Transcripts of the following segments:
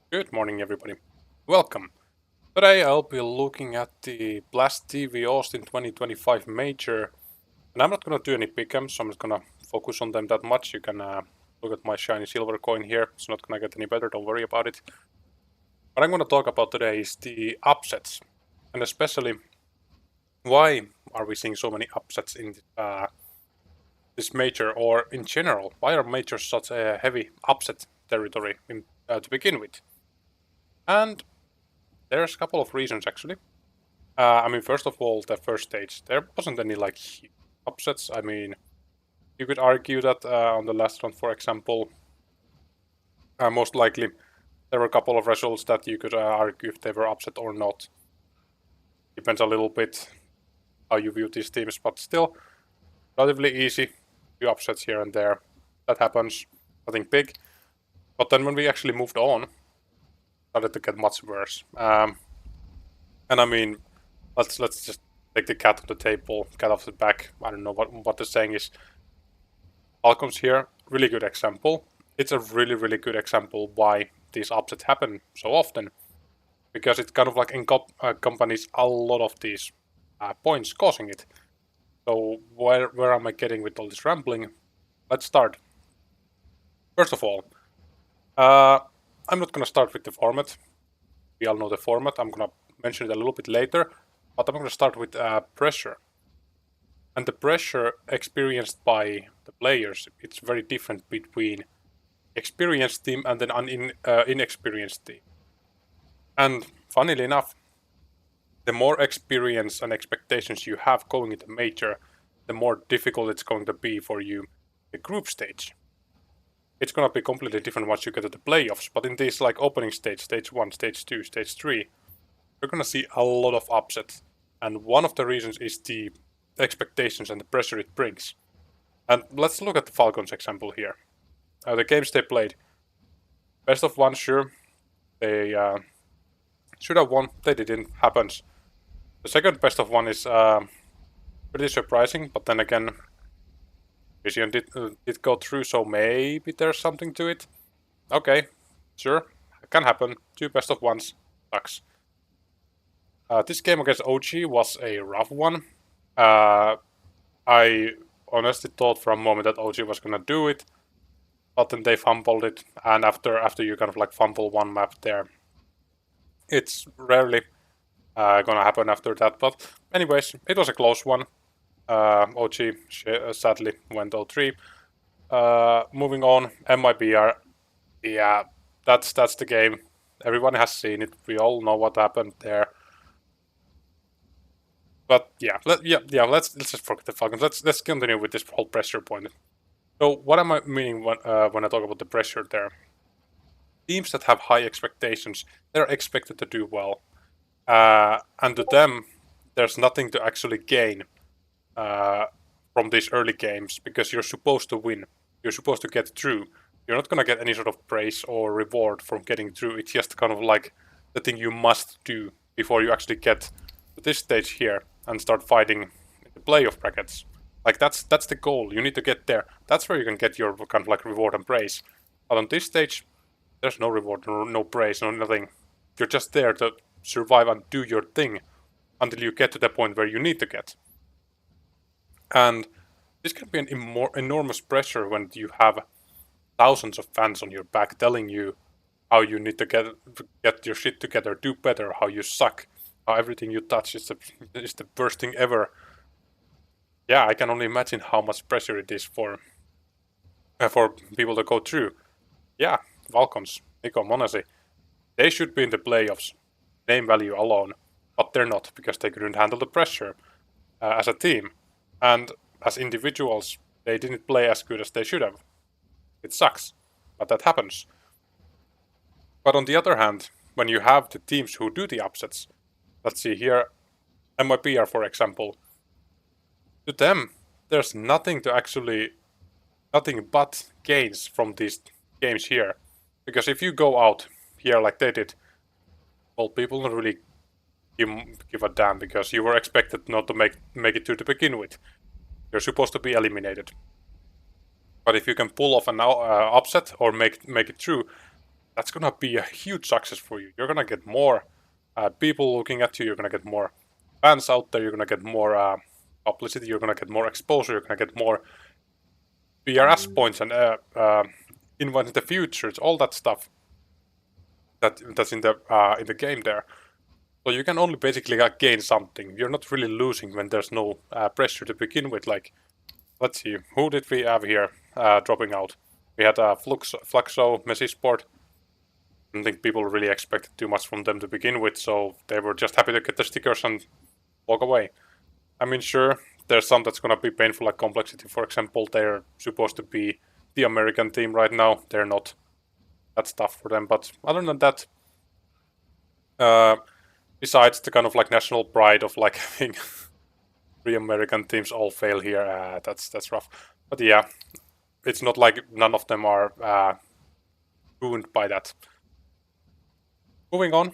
Good morning, everybody. Welcome. Today I'll be looking at the Blast TV Austin 2025 Major, and I'm not gonna do any pick'ems, so I'm not gonna focus on them that much. You can look at my shiny silver coin here. It's not gonna get any better, don't worry about it. What I'm gonna talk about today is the upsets, and especially why are we seeing so many upsets in this major, or in general, why are majors such a heavy upset territory to begin with? And there's a couple of reasons actually. First of all, the first stage, there wasn't any like huge upsets. You could argue that on the last round, for example, most likely there were a couple of results that you could argue if they were upset or not. Depends a little bit how you view these teams, but still relatively easy. Few upsets here and there. That happens. Nothing big. But then when we actually moved on, it started to get much worse. Let's just take the cat off the table, cat off the back. I don't know what the saying is. Falcons here, really good example. It's a really good example why these upsets happen so often, because it kind of like accompanies a lot of these points causing it. So where am I getting with all this rambling? Let's start. First of all, I'm not gonna start with the format. We all know the format. I'm gonna mention it a little bit later, but I'm gonna start with pressure. And the pressure experienced by the players, it's very different between experienced team and an inexperienced team. And funnily enough, the more experience and expectations you have going into major, the more difficult it's going to be for you the group stage. It's gonna be completely different once you get to the playoffs, but in this like opening stage, stage 1, stage 2, stage 3, we're gonna see a lot of upsets. And one of the reasons is the expectations and the pressure it brings. And let's look at the Falcons example here. The games they played. Best of one, sure. They should have won. They didn't. Happens. The second best of one is pretty surprising, but then again, Vision did go through, so maybe there's something to it. Okay, sure. Can happen. Two best of ones. Sucks. This game against OG was a rough one. I honestly thought for a moment that OG was gonna do it, but then they fumbled it, and after you kind of like fumble one map there, it's rarely gonna happen after that. But anyways, it was a close one. OG sadly went 0-3. Moving on, MIBR. Yeah, that's the game. Everyone has seen it. We all know what happened there. But yeah, let's just forget the Falcons. Let's continue with this whole pressure point. So what am I meaning when I talk about the pressure there? Teams that have high expectations, they're expected to do well, and to them, there's nothing to actually gain from these early games because you're supposed to win. You're supposed to get through. You're not gonna get any sort of praise or reward from getting through. It's just kind of like the thing you must do before you actually get to this stage here and start fighting in the playoff brackets. Like that's the goal. You need to get there. That's where you can get your kind of like reward and praise. But on this stage, there's no reward, no praise, no nothing. You're just there to survive and do your thing until you get to the point where you need to get. And this can be an enormous pressure when you have thousands of fans on your back telling you how you need to get your shit together, do better, how you suck, how everything you touch is the worst thing ever. Yeah, I can only imagine how much pressure it is for people to go through. Yeah, Falcons, Nico Monesi, they should be in the playoffs, name value alone, but they're not because they couldn't handle the pressure as a team. And as individuals, they didn't play as good as they should have. It sucks, but that happens. But on the other hand, when you have the teams who do the upsets, let's see here, MIPR for example, to them, there's nothing but gains from these games here. Because if you go out here like they did, well, people don't really give a damn because you were expected not to make it through to begin with. You're supposed to be eliminated. But if you can pull off an upset or make it through, that's gonna be a huge success for you. You're gonna get more people looking at you. You're gonna get more fans out there. You're gonna get more publicity. You're gonna get more exposure. You're gonna get more PRS points and invite in the future. It's all that stuff that's in the game there. So you can only basically gain something. You're not really losing when there's no pressure to begin with. Like, let's see, who did we have here dropping out? We had Fluxo, Messi Sport. I don't think people really expected too much from them to begin with, so they were just happy to get the stickers and walk away. I mean, sure, there's some that's gonna be painful, like Complexity, for example. They're supposed to be the American team right now. They're not. That's tough for them, but other than that, besides the kind of like national pride of like having 3 American teams all fail here, that's rough. But yeah, it's not like none of them are ruined by that. Moving on,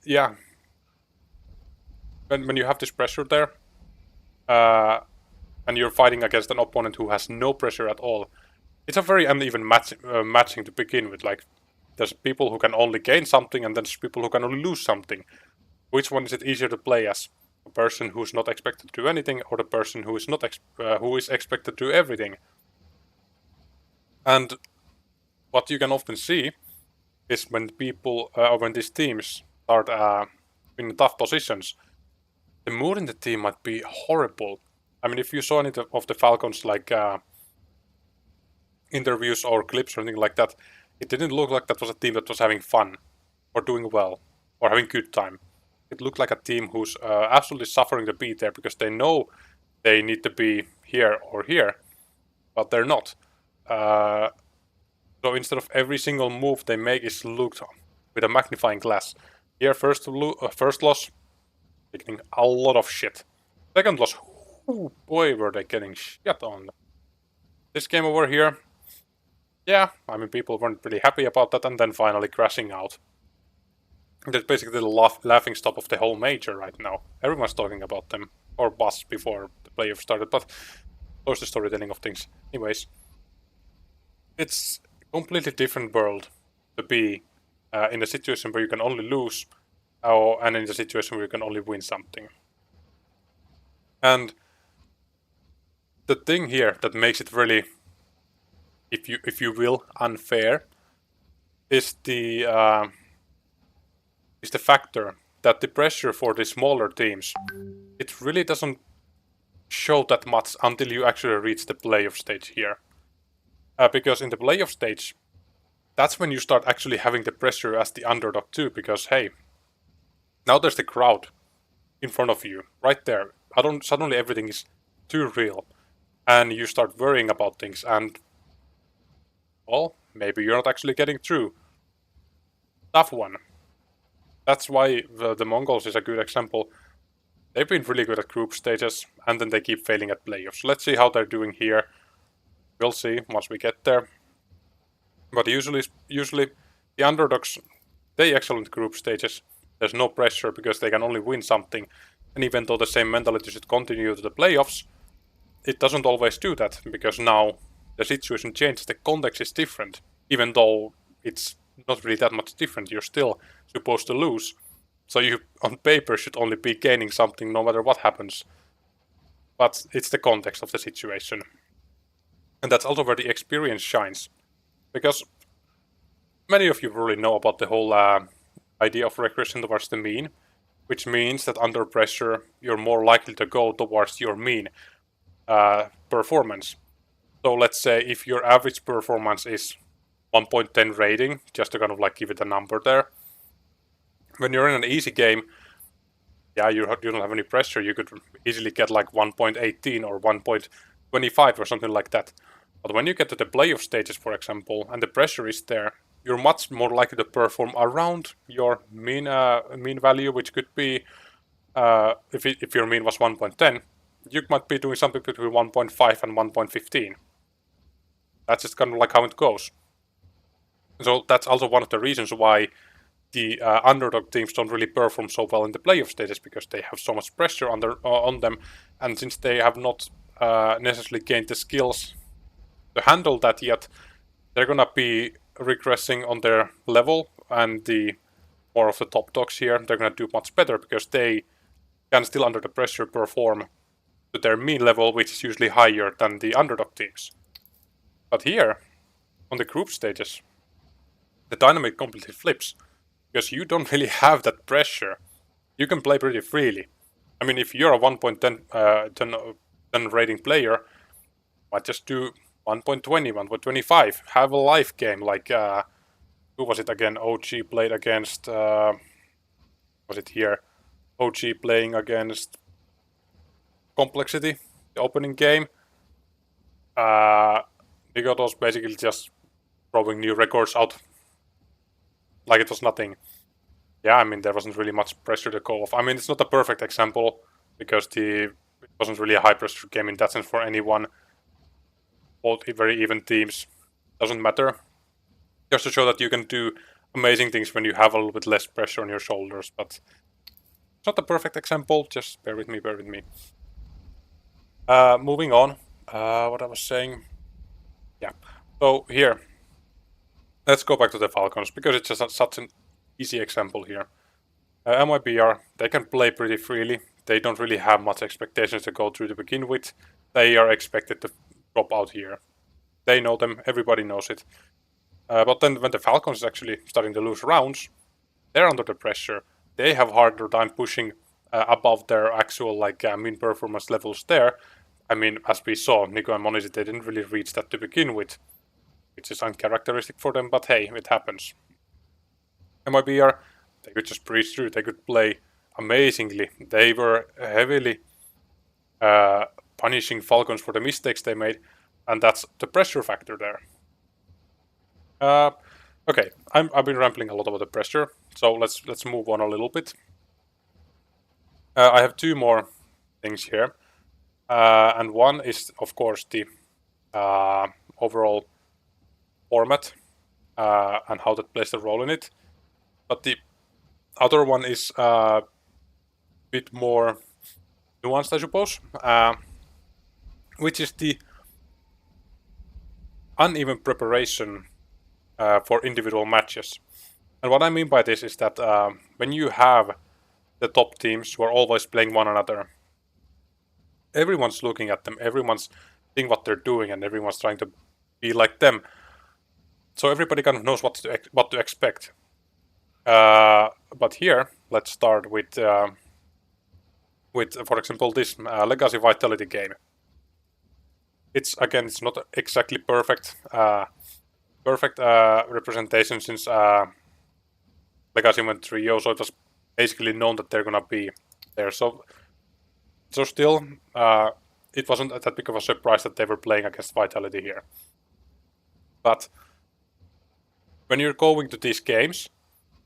yeah, when you have this pressure there, and you're fighting against an opponent who has no pressure at all, it's a very uneven matching to begin with. Like, there's people who can only gain something, and then there's people who can only lose something. Which one is it easier to play as? A person who's not expected to do anything, or the person who is not who is expected to do everything? And what you can often see is when people, or when these teams start in tough positions, the mood in the team might be horrible. I mean, if you saw any of the Falcons, like interviews or clips or anything like that, it didn't look like that was a team that was having fun, or doing well, or having good time. It looked like a team who's absolutely suffering to be there because they know they need to be here or here, but they're not. So instead of every single move they make is looked with a magnifying glass. Here, first loss, they're getting a lot of shit. Second loss, oh boy, were they getting shit on. This game over here, yeah, I mean, people weren't really happy about that, and then finally crashing out. That's basically the laughing stock of the whole major right now. Everyone's talking about them, or Buzz before the playoff started, but close the storytelling of things. Anyways, it's a completely different world to be in a situation where you can only lose, and in a situation where you can only win something. And the thing here that makes it really, if you will, unfair, is the factor that the pressure for the smaller teams, it really doesn't show that much until you actually reach the playoff stage here. Because in the playoff stage, that's when you start actually having the pressure as the underdog too, because hey, now there's the crowd in front of you, right there. Suddenly everything is too real, and you start worrying about things, and well, maybe you're not actually getting through. Tough one. That's why the Mongols is a good example. They've been really good at group stages, and then they keep failing at playoffs. Let's see how they're doing here. We'll see once we get there. But usually the underdogs, they excel in group stages. There's no pressure because they can only win something. And even though the same mentality should continue to the playoffs, it doesn't always do that, because now the situation changes, the context is different. Even though it's not really that much different, you're still supposed to lose. So you, on paper, should only be gaining something no matter what happens. But it's the context of the situation. And that's also where the experience shines. Because many of you really know about the whole idea of regression towards the mean, which means that under pressure, you're more likely to go towards your mean performance. So let's say if your average performance is 1.10 rating, just to kind of like give it a number there. When you're in an easy game, yeah, you don't have any pressure. You could easily get like 1.18 or 1.25 or something like that. But when you get to the playoff stages, for example, and the pressure is there, you're much more likely to perform around your mean value, which could be, if your mean was 1.10, you might be doing something between 1.5 and 1.15. That's just kind of like how it goes. So that's also one of the reasons why the underdog teams don't really perform so well in the playoff stages, because they have so much pressure on them, and since they have not necessarily gained the skills to handle that yet, they're gonna be regressing on their level, and the more of the top dogs here, they're gonna do much better because they can still under the pressure perform to their mean level, which is usually higher than the underdog teams. But here, on the group stages, the dynamic completely flips because you don't really have that pressure. You can play pretty freely. I mean, if you're a 1.10 rating player, might just do 1.20, 1.25, have a live game like who was it again? OG played against was it here? OG playing against Complexity, the opening game. Nigotos basically just throwing new records out like it was nothing. Yeah, I mean, there wasn't really much pressure to go off. I mean, it's not a perfect example because it wasn't really a high pressure game in that sense for anyone. Both very even teams. Doesn't matter. Just to show that you can do amazing things when you have a little bit less pressure on your shoulders. But it's not a perfect example. Just bear with me, bear with me. Moving on. What I was saying. Yeah. So here. Let's go back to the Falcons because it's just such an easy example here. MYBR, they can play pretty freely. They don't really have much expectations to go through to begin with. They are expected to drop out here. They know them, everybody knows it. But then when the Falcons is actually starting to lose rounds, they're under the pressure. They have harder time pushing above their actual mean performance levels there. I mean, as we saw, Nico and Monisi, they didn't really reach that to begin with, which is uncharacteristic for them, but hey, it happens. MYBR, they could just breeze through, they could play amazingly. They were heavily punishing Falcons for the mistakes they made, and that's the pressure factor there. Okay, I've been rambling a lot about the pressure, so let's move on a little bit. I have two more things here, and one is of course the overall format and how that plays a role in it. But the other one is a bit more nuanced, I suppose, which is the uneven preparation for individual matches. And what I mean by this is that when you have the top teams who are always playing one another, everyone's looking at them, everyone's seeing what they're doing, and everyone's trying to be like them. So everybody kind of knows what to expect. But here, let's start with for example, this Legacy Vitality game. It's not exactly perfect representation since Legacy went 3-0, so it was basically known that they're gonna be there. So still, it wasn't that big of a surprise that they were playing against Vitality here. But when you're going to these games,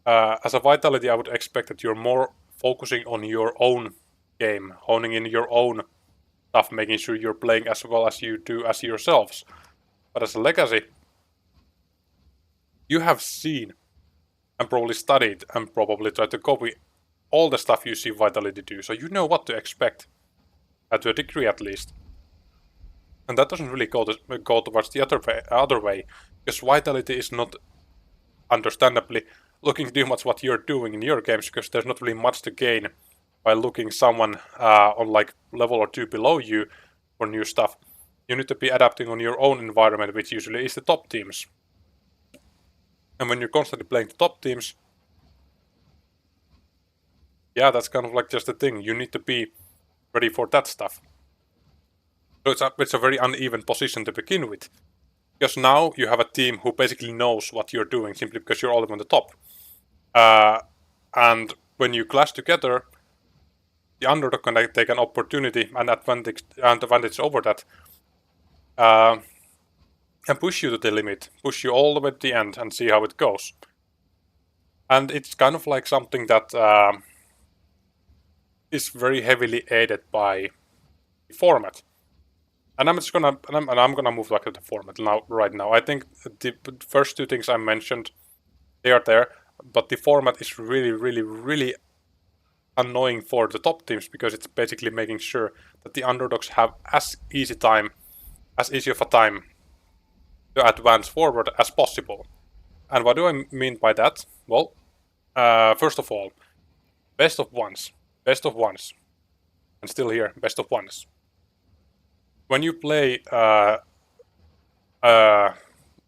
as a Vitality, I would expect that you're more focusing on your own game, honing in your own stuff, making sure you're playing as well as you do as yourselves. But as a Legacy, you have seen and probably studied and probably tried to copy all the stuff you see Vitality do, so you know what to expect, to a degree at least. And that doesn't really go towards the other way, because Vitality is not, understandably, looking too much what you're doing in your games, because there's not really much to gain by looking someone on like level or two below you for new stuff. You need to be adapting on your own environment, which usually is the top teams. And when you're constantly playing the top teams, yeah, that's kind of like just the thing. You need to be ready for that stuff. So it's a very uneven position to begin with. Because now you have a team who basically knows what you're doing simply because you're all on the top. And when you clash together, the underdog can take an opportunity and advantage over that. And push you to the limit, push you all the way to the end and see how it goes. And it's kind of like something that is very heavily aided by the format. And I'm gonna move back to the format right now. I think the first two things I mentioned, they are there, but the format is really, really, really annoying for the top teams because it's basically making sure that the underdogs have as easy of a time to advance forward as possible. And what do I mean by that? Well, first of all, best of ones, and still here, best of ones. When you play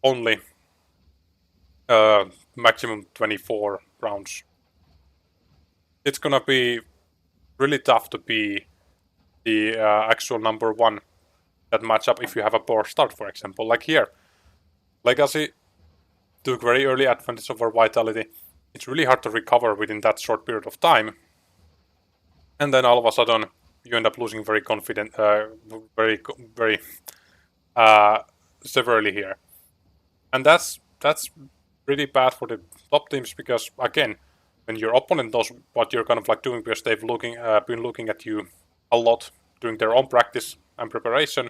only maximum 24 rounds, it's gonna be really tough to be the actual number one that matchup if you have a poor start, for example. Like here, Legacy took very early advantage over Vitality. It's really hard to recover within that short period of time. And then all of a sudden, you end up losing very confident, very severely here. And that's really bad for the top teams because, again, when your opponent knows what you're kind of like doing because they've been looking at you a lot during their own practice and preparation,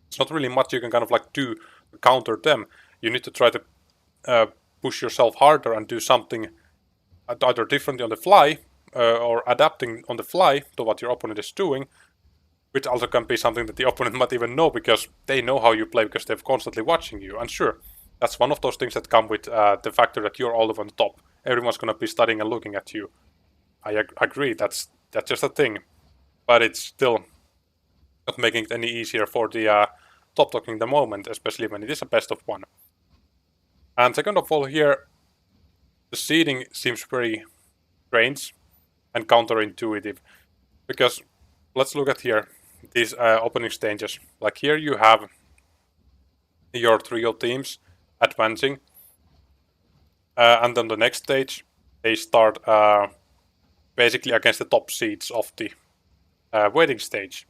it's not really much you can kind of like do to counter them. You need to try to push yourself harder and do something either differently on the fly or adapting on the fly to what your opponent is doing, which also can be something that the opponent might even know because they know how you play because they're constantly watching you. And sure, that's one of those things that come with the factor that you're all on the top. Everyone's going to be studying and looking at you. I agree, that's just a thing. But it's still not making it any easier for the top talking the moment, especially when it is a best of one. And second of all here, the seeding seems very strange and counterintuitive. Because let's look at here, these opening stages. Like here you have your trio teams advancing. And then the next stage, they start basically against the top seeds of the waiting stage.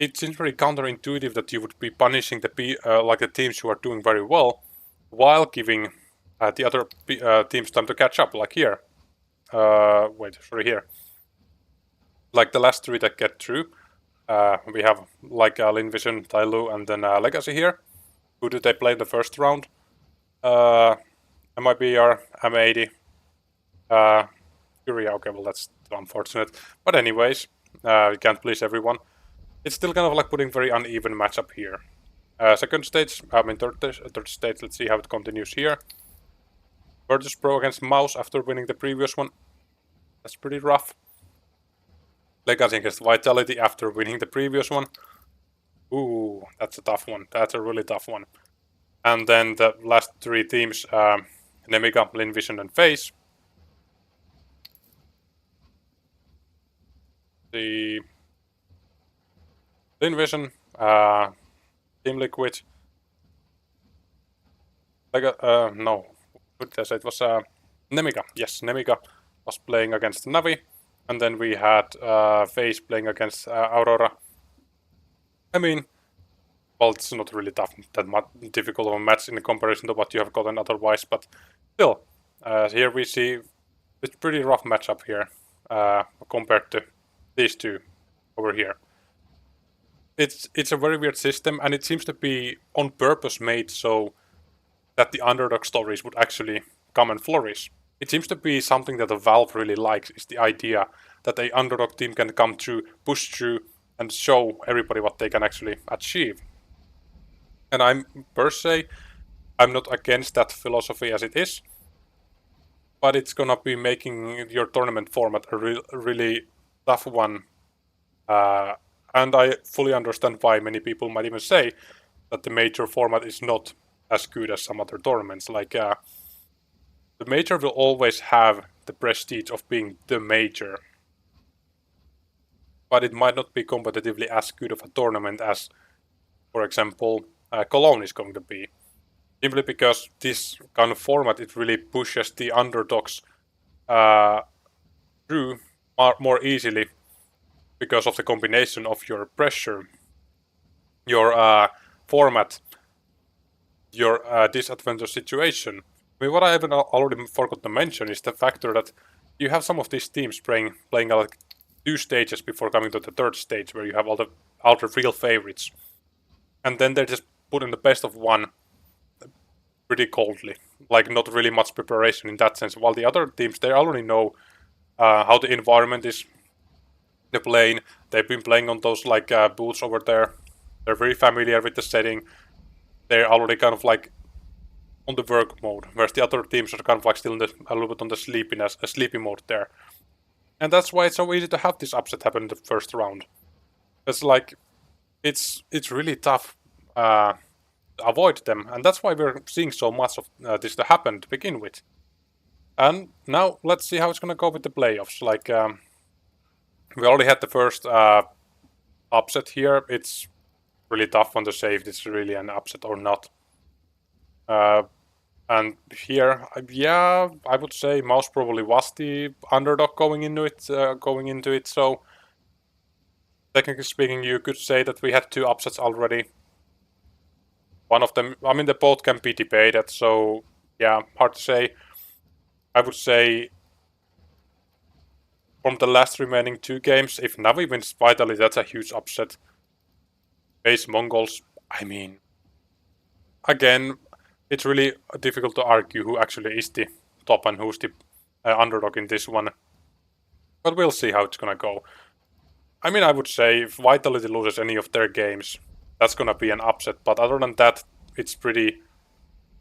It seems very counterintuitive that you would be punishing the teams who are doing very well, while giving the other teams time to catch up. Like here, here. Like the last three that get through, we have like Lin Vision, Tyloo, and then Legacy here. Who did they play in the first round? MIBR, M80, Furia. Okay, well that's unfortunate. But anyways, we can't please everyone. It's still kind of like putting very uneven matchup here. Second stage, third stage, let's see how it continues here. Virtus Pro against Mouse after winning the previous one. That's pretty rough. Legacy against Vitality after winning the previous one. Ooh, that's a tough one. That's a really tough one. And then the last three teams, Nemiga, Lin Vision, and FaZe. The Lin Vision, Team Liquid. No, what did I say? It was Nemiga. Yes, Nemiga was playing against Navi. And then we had FaZe playing against Aurora. I mean, well, it's not really that difficult of a match in comparison to what you have gotten otherwise, but still, here we see it's pretty rough matchup here compared to these two over here. It's a very weird system, and it seems to be on purpose made so that the underdog stories would actually come and flourish. It seems to be something that the Valve really likes, is the idea that a underdog team can come through, push through, and show everybody what they can actually achieve. And I'm not against that philosophy as it is, but it's gonna be making your tournament format a really tough one. And I fully understand why many people might even say that the major format is not as good as some other tournaments. Like, the major will always have the prestige of being the major, but it might not be competitively as good of a tournament as, for example, Cologne is going to be. Simply because this kind of format, it really pushes the underdogs through more easily because of the combination of your pressure, your format, your disadvantage situation. I mean, what I even already forgot to mention is the factor that you have some of these teams playing like 2 stages before coming to the 3rd stage, where you have all the real favorites, and then they're just put in the best of one pretty coldly, like not really much preparation in that sense. While the other teams, they already know how the environment is, the playing. They've been playing on those like booths over there. They're very familiar with the setting. They're already kind of like on the work mode, whereas the other teams are kind of like still in a little bit on the sleepy mode there. And that's why it's so easy to have this upset happen in the first round. It's like, it's really tough to avoid them, and that's why we're seeing so much of this to happen to begin with. And now let's see how it's gonna go with the playoffs. Like, we already had the first upset here. It's really tough one to say if it's really an upset or not. And here, yeah, I would say Mouse probably was the underdog going into it. So technically speaking, you could say that we had 2 upsets already. One of them, I mean, they both can be debated. So yeah, hard to say. I would say from the last remaining 2 games, if Navi wins Vitality, that's a huge upset. Base Mongols, I mean, again, it's really difficult to argue who actually is the top and who's the underdog in this one. But we'll see how it's gonna go. I mean, I would say if Vitality loses any of their games, that's gonna be an upset. But other than that, it's pretty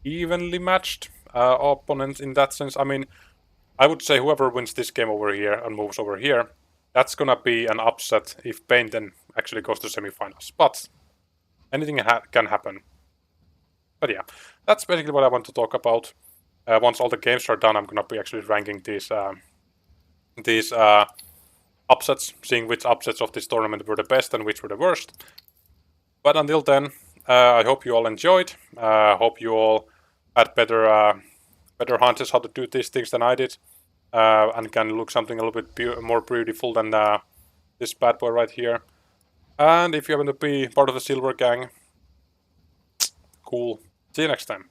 evenly matched opponents in that sense. I mean, I would say whoever wins this game over here and moves over here, that's gonna be an upset if Pain then actually goes to semifinals. But anything can happen. But yeah, that's basically what I want to talk about. Once all the games are done, I'm gonna be actually ranking these upsets, seeing which upsets of this tournament were the best and which were the worst. But until then, I hope you all enjoyed. Hope you all had better hunches how to do these things than I did, and can look something a little bit more beautiful than this bad boy right here. And if you happen to be part of the Silver Gang, cool. See you next time.